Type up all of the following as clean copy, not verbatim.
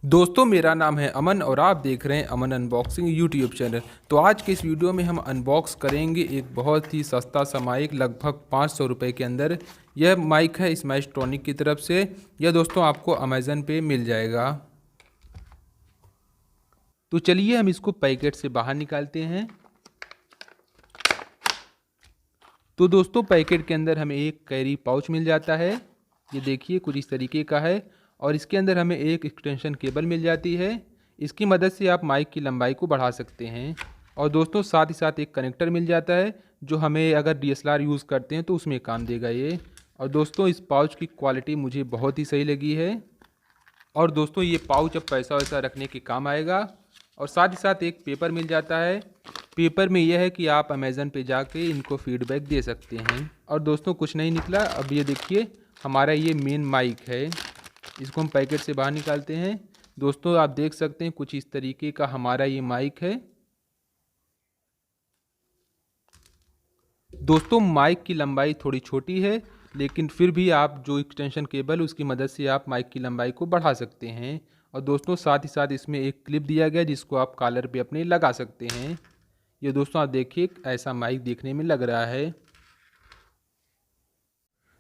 दोस्तों मेरा नाम है अमन और आप देख रहे हैं अमन अनबॉक्सिंग यूट्यूब चैनल। तो आज के इस वीडियो में हम अनबॉक्स करेंगे एक बहुत ही सस्ता सा माइक लगभग 500 रुपये के अंदर। यह माइक है स्मैशट्रॉनिक की तरफ से। यह दोस्तों आपको अमेज़न पे मिल जाएगा। तो चलिए हम इसको पैकेट से बाहर निकालते हैं। तो दोस्तों पैकेट के अंदर हमें एक कैरी पाउच मिल जाता है। ये देखिए कुछ इस तरीके का है और इसके अंदर हमें एक एक्सटेंशन केबल मिल जाती है। इसकी मदद से आप माइक की लंबाई को बढ़ा सकते हैं। और दोस्तों साथ ही साथ एक कनेक्टर मिल जाता है जो हमें अगर DSLR यूज़ करते हैं तो उसमें काम देगा ये। और दोस्तों इस पाउच की क्वालिटी मुझे बहुत ही सही लगी है। और दोस्तों ये पाउच अब पैसा वैसा रखने के काम आएगा। और साथ ही साथ एक पेपर मिल जाता है। पेपर में यह है कि आप अमेज़न पे जाके इनको फीडबैक दे सकते हैं। और दोस्तों कुछ नहीं निकला। अब ये देखिए हमारा ये मेन माइक है। इसको हम पैकेट से बाहर निकालते हैं। दोस्तों आप देख सकते हैं कुछ इस तरीके का हमारा ये माइक है। दोस्तों माइक की लंबाई थोड़ी छोटी है लेकिन फिर भी आप जो एक्सटेंशन केबल उसकी मदद से आप माइक की लंबाई को बढ़ा सकते हैं। और दोस्तों साथ ही साथ इसमें एक क्लिप दिया गया जिसको आप कॉलर पे अपने लगा सकते हैं। ये दोस्तों आप देखिए ऐसा माइक देखने में लग रहा है।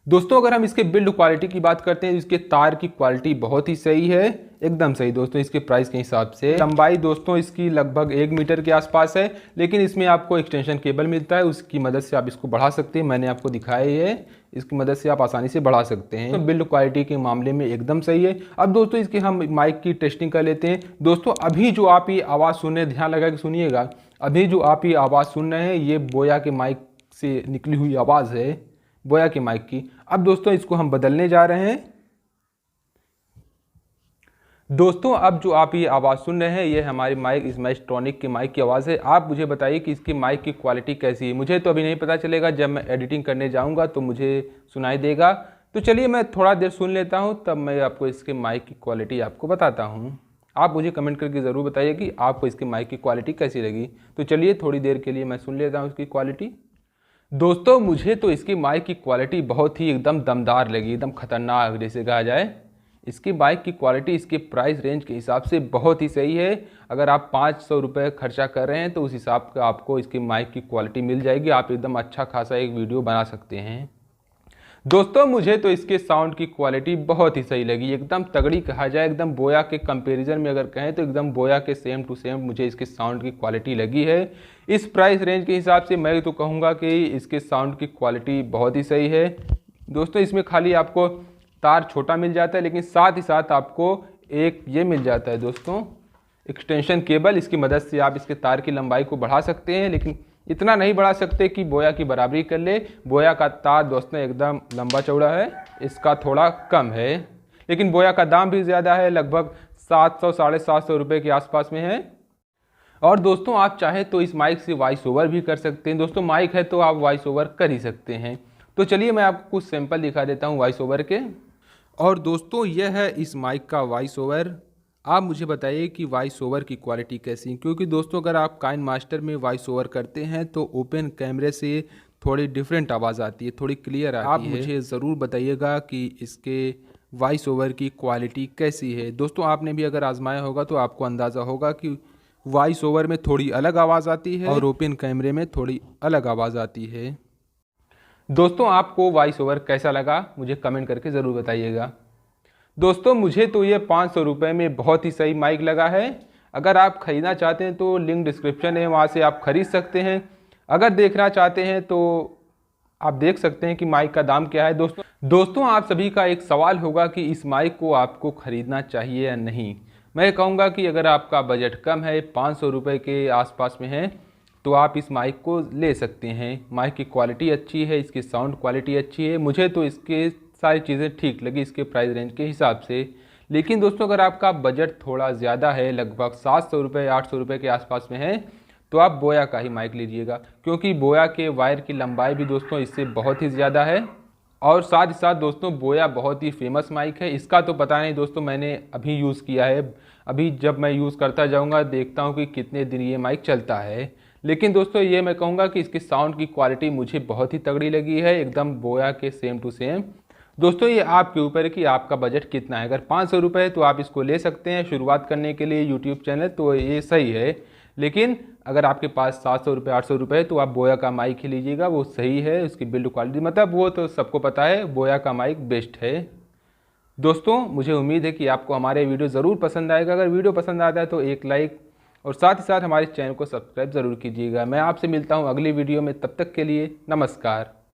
दोस्तों अगर हम इसके बिल्ड क्वालिटी की बात करते हैं, इसके तार की क्वालिटी बहुत ही सही है, एकदम सही। दोस्तों इसके प्राइस के हिसाब से लंबाई दोस्तों इसकी लगभग 1 मीटर के आसपास है। लेकिन इसमें आपको एक्सटेंशन केबल मिलता है, उसकी मदद से आप इसको बढ़ा सकते हैं। मैंने आपको दिखाया है, इसकी मदद से आप आसानी से बढ़ा सकते हैं। तो बिल्ड क्वालिटी के मामले में एकदम सही है। अब दोस्तों इसकी हम माइक की टेस्टिंग कर लेते हैं। दोस्तों अभी जो आप ये आवाज़ सुन रहे हैं, ध्यान लगा के सुनिएगा। अभी जो आप ये आवाज़ सुन रहे हैं ये बोया के माइक से निकली हुई आवाज़ है, बोया के माइक की। अब दोस्तों इसको हम बदलने जा रहे हैं। दोस्तों अब जो आप ये आवाज़ सुन रहे हैं ये हमारी माइक स्मैशट्रॉनिक के माइक की आवाज़ है। आप मुझे बताइए कि इसकी माइक की क्वालिटी कैसी है। मुझे तो अभी नहीं पता चलेगा, जब मैं एडिटिंग करने जाऊंगा तो मुझे सुनाई देगा। तो चलिए मैं थोड़ा देर सुन लेता हूं, तब मैं आपको इसके माइक की क्वालिटी आपको बताता हूं। आप मुझे कमेंट करके ज़रूर बताइए कि आपको इसकी माइक की क्वालिटी कैसी लगी। तो चलिए थोड़ी देर के लिए मैं सुन लेता हूँ इसकी क्वालिटी। दोस्तों मुझे तो इसकी माइक की क्वालिटी बहुत ही एकदम दमदार लगी, एकदम खतरनाक जैसे कहा जाए। इसकी बाइक की क्वालिटी इसके प्राइस रेंज के हिसाब से बहुत ही सही है। अगर आप 500 रुपये खर्चा कर रहे हैं तो उस हिसाब का आपको इसकी माइक की क्वालिटी मिल जाएगी। आप एकदम अच्छा खासा एक वीडियो बना सकते हैं। दोस्तों मुझे तो इसके साउंड की क्वालिटी बहुत ही सही लगी, एकदम तगड़ी कहा जाए। एकदम बोया के कंपैरिजन में अगर कहें तो एकदम बोया के सेम टू सेम मुझे इसके साउंड की क्वालिटी लगी है। इस प्राइस रेंज के हिसाब से मैं तो कहूँगा कि इसके साउंड की क्वालिटी बहुत ही सही है। दोस्तों इसमें खाली आपको तार छोटा मिल जाता है, लेकिन साथ ही साथ आपको एक ये मिल जाता है दोस्तों एक्सटेंशन केबल। इसकी मदद से आप इसके तार की लंबाई को बढ़ा सकते हैं, लेकिन इतना नहीं बढ़ा सकते कि बोया की बराबरी कर ले। बोया का तार दोस्तों एकदम लंबा चौड़ा है, इसका थोड़ा कम है। लेकिन बोया का दाम भी ज़्यादा है, लगभग 700 750 रुपये के आसपास में है। और दोस्तों आप चाहे तो इस माइक से वॉइस ओवर भी कर सकते हैं। दोस्तों माइक है तो आप वॉइस ओवर कर ही सकते हैं। तो चलिए मैं आपको कुछ सैंपल दिखा देता हूँ वॉइस ओवर के। और दोस्तों यह है इस माइक का वॉइस ओवर। आप मुझे बताइए कि वॉइस ओवर की क्वालिटी कैसी है, क्योंकि दोस्तों अगर आप काइन मास्टर में वॉइस ओवर करते हैं तो ओपन कैमरे से थोड़ी डिफरेंट आवाज़ आती है, थोड़ी क्लियर आती है। आप मुझे ज़रूर बताइएगा कि इसके वॉइस ओवर की क्वालिटी कैसी है। दोस्तों आपने भी अगर आजमाया होगा तो आपको अंदाज़ा होगा कि वॉइस ओवर में थोड़ी अलग आवाज़ आती है और ओपन कैमरे में थोड़ी अलग आवाज़ आती है। दोस्तों आपको वॉइस ओवर कैसा लगा मुझे कमेंट करके ज़रूर बताइएगा। दोस्तों मुझे तो ये 500 रुपये में बहुत ही सही माइक लगा है। अगर आप ख़रीदना चाहते हैं तो लिंक डिस्क्रिप्शन है, वहाँ से आप ख़रीद सकते हैं। अगर देखना चाहते हैं तो आप देख सकते हैं कि माइक का दाम क्या है। दोस्तों आप सभी का एक सवाल होगा कि इस माइक को आपको ख़रीदना चाहिए या नहीं। मैं कहूँगा कि अगर आपका बजट कम है, 500 रुपये के आसपास में है, तो आप इस माइक को ले सकते हैं। माइक की क्वालिटी अच्छी है, इसकी साउंड क्वालिटी अच्छी है। मुझे तो इसके सारी चीज़ें ठीक लगी इसके प्राइस रेंज के हिसाब से। लेकिन दोस्तों अगर आपका बजट थोड़ा ज़्यादा है, लगभग 700 रुपये 800 रुपये के आसपास में है, तो आप बोया का ही माइक लीजिएगा, क्योंकि बोया के वायर की लंबाई भी दोस्तों इससे बहुत ही ज़्यादा है। और साथ ही साथ दोस्तों बोया बहुत ही फेमस माइक है। इसका तो पता नहीं दोस्तों, मैंने अभी यूज़ किया है। अभी जब मैं यूज़ करता जाऊँगा देखता हूँ कि कितने दिन ये माइक चलता है। लेकिन दोस्तों ये मैं कहूँगा कि इसकी साउंड की क्वालिटी मुझे बहुत ही तगड़ी लगी है, एकदम बोया के सेम टू सेम। दोस्तों ये आपके ऊपर है कि आपका बजट कितना है। अगर 500 रुपये है तो आप इसको ले सकते हैं शुरुआत करने के लिए यूट्यूब चैनल, तो ये सही है। लेकिन अगर आपके पास 700 रुपये 800 रुपये है तो आप बोया का माइक ही लीजिएगा, वो सही है। उसकी बिल्ड क्वालिटी मतलब वो तो सबको पता है, बोया का माइक बेस्ट है। दोस्तों मुझे उम्मीद है कि आपको हमारे वीडियो ज़रूर पसंद आएगा। अगर वीडियो पसंद आता है तो एक लाइक और साथ ही साथ हमारे चैनल को सब्सक्राइब ज़रूर कीजिएगा। मैं आपसे मिलता हूँ अगली वीडियो में, तब तक के लिए नमस्कार।